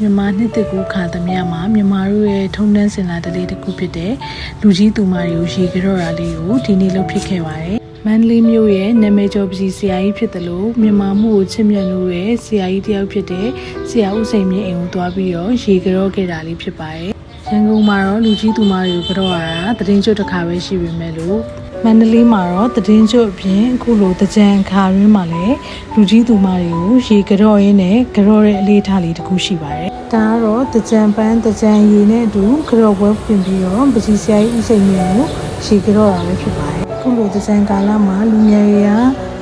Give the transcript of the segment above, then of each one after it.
မြန်မာနှစ်တကူခါသမ ्या မှာမြန်မာတို့ရဲ့ထုံတန်းစင်လာတလေးတစ်ခုဖြစ်တဲ့လူကြီးသူမတွေကိုရေကြော်ရာလေးကိုဒီနေ့လုပ်ဖြစ်ခဲ့ပါတယ်။မန္တလေးမြို့ရဲ့နာမည်ကျော်ပစီဆရာကြီးဖြစ်တယ်လို့မြန်မာမှုကိုချစ်မြတ်လို့ရဲ့ဆရာကြီးတယောက်ဖြစ်တဲ့ဆရာဦးစိန်မြင့်အိမ်ကိုတွားပြီးတော့ရေကြော်ခဲ့တာလေးဖြစ်ပါတယ်။ရန်ကုန်မှာတော့လူကြီးသူမတွေကိုကြော်ရတာတရင်ကျွတ်တစ်ခါပဲရှိပေမဲ့လို့မန္တလေးမှာတော့တည်င်းကျွတ်အပြင်အခုလိုတကြံခါရင်းမှာလည်းလူကြီးသူမတွေကိုရေကြော်ရင်းနဲ့ကြော်တဲ့အလေးထားလေးတစ်ခုရှိပါတယ်။ဒါကတော့တကြံပန်းတကြံရည်နဲ့အတူကြော်ပွဲပြင်ပြီးတော့ပစီဆရာကြီးဦးစိန်မြင့်ကိုရေကြော်တာပဲဖြစ်ပါတယ်။အခုလိုတကြံကာလမှာလူငယ်တွေက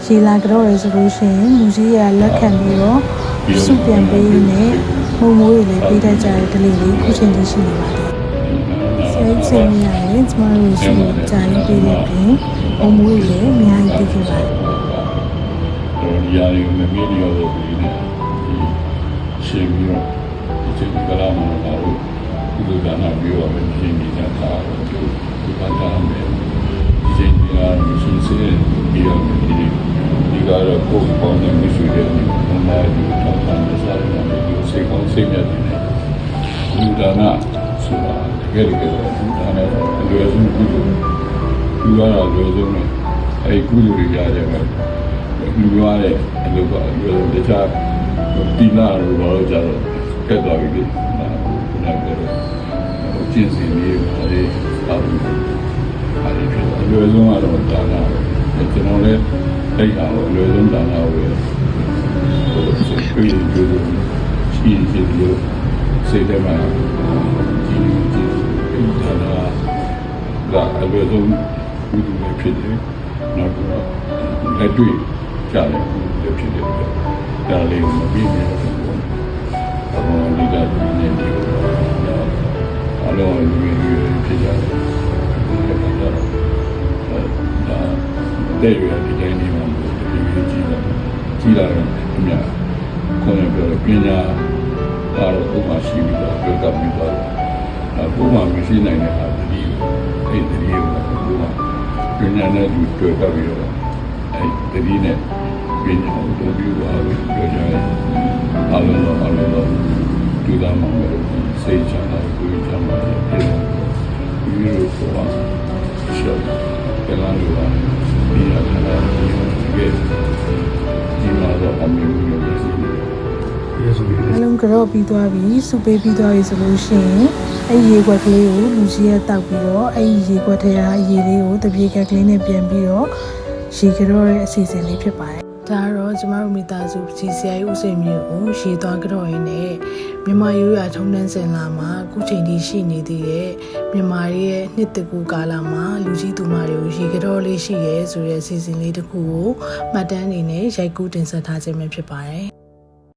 ရေလာကြော်ရဲဆိုလို့ရှိရင်လူကြီးရလက်ခံပြီးတော့စုပြန်ပေးရင်းနဲ့မှုံမိုးတွေလည်းပေးတတ်ကြတဲ့ဒလေးလေးခုချိန်ထိရှိနေပါတယ်။စိတ်ရတယ်ကျမတို့ရှိကြိုင်းပေးတဲ့ပြင်အမိုးလေးအများကြီးသိခဲ့ပါတယ်။ဒီရာတွေမမေ့ရတော့ဘူးလေ။ရှင်ပြီးတော့ဒီချိန်ကလာမှာတော့ဒီလိုကနာပြောရမယ်ရှင်နေတာခါဒီကတာမယ်ဒီချိန်ကရှင်စင်းပြီးတော့ဒီကတော့ကိုယ်ပေါင်းနေမရှိတဲ့ဒီမှာဒီထောက်ခံစားရတဲ့ဒီစေကောင်းစိတ်မြတ်နေဒီဒါနာဆိုတာတကယ်ဒါနဲ့အလွယ်ဆုံးကုသိုလ်လူရတာလွယ်ဆုံးနဲ့အဲဒီကုသိုလ်တွေရကြတယ်လူရတဲ့အလုပ်ကအလွယ်တခြားတိလာတော့ကြတော့ကတ်သွားပြီလေနောက်တော့ကျင့်စဉ်လေးအဲဒီအားလုံးအဲဒီအလွယ်ဆုံးကတော့ဒါနာကျွန်တော်လည်းအဲ့ဒါကိုအလွယ်ဆုံးဒါနာကိုပြည်သူတွေရှိနေလို့စိတ်ထဲမှာဒါအလွယ်ဆုံးဥဒုပဲဖြစ်တယ်နောက်တော့လက်တွေ့ကြတယ်ဖြစ်တယ်ဒါလေးကိုမပြီးနေတော့ဒီကဒီနေ့ဒီအလောဒီနေ့ဖြစ်ကြတယ်ဒါတဲ့ရဒီတိုင်းဒီမှာဒီကြည့်လာတော့အများခေါင်းပြောပညာတော့ဥပမာရှိပြီးတော့ပြောကပ်ပြီးတော့ဥပမာမရှိနိုင်တဲ့ဟာဒီအဲ့ဒီကိုဥပမာပညာနဲ့တွေ့ကပ်ပြီးတော့အဲ့ဒီနဲ့ပညာကိုတို့ပြီးတော့ပြောကြတယ်အလုံးတော့ဒီကမှာစိတ်ချမ်းသာကိုယ်ချမ်းသာတယ်ဒီလိုဆိုတာရှေ့ကလာလို့ဒီရခလာဒီမှာတော့အမျိုးမျိုးပဲရှိတယ်အလုံးကြော်ပြီးသွားပြီစုပေးပြီးသွားပြီဆိုလို့ရှိရင်အဲ့ရေခွက်ကလေးကိုလူကြီးရတောက်ပြီးတော့အဲ့ရေခွက်ထဲကအရေလေးကိုတပြေကက်ကလေးနဲ့ပြန်ပြီးတော့ရေကြော်ရဲ့အစီအစဉ်လေးဖြစ်ပါတယ်ဒါတော့ကျမတို့မိသားစုပစီဆရာကြီးဦးစိန်မြင့်ကိုရေသွားကြော်ရင်းနဲ့မြန်မာရိုးရာထုံးတမ်းစင်လာမှာအခုချိန်ထိရှိနေသေးတဲ့မြန်မာရဲ့နှစ်တကူကာလမှာလူကြီးသူမတွေကိုရေကြော်လေးရှိရဲဆိုတဲ့အစီအစဉ်လေးတစ်ခုကိုမှတ်တမ်းအနေနဲ့ရိုက်ကူးတင်ဆက်ထားခြင်းပဲဖြစ်ပါတယ်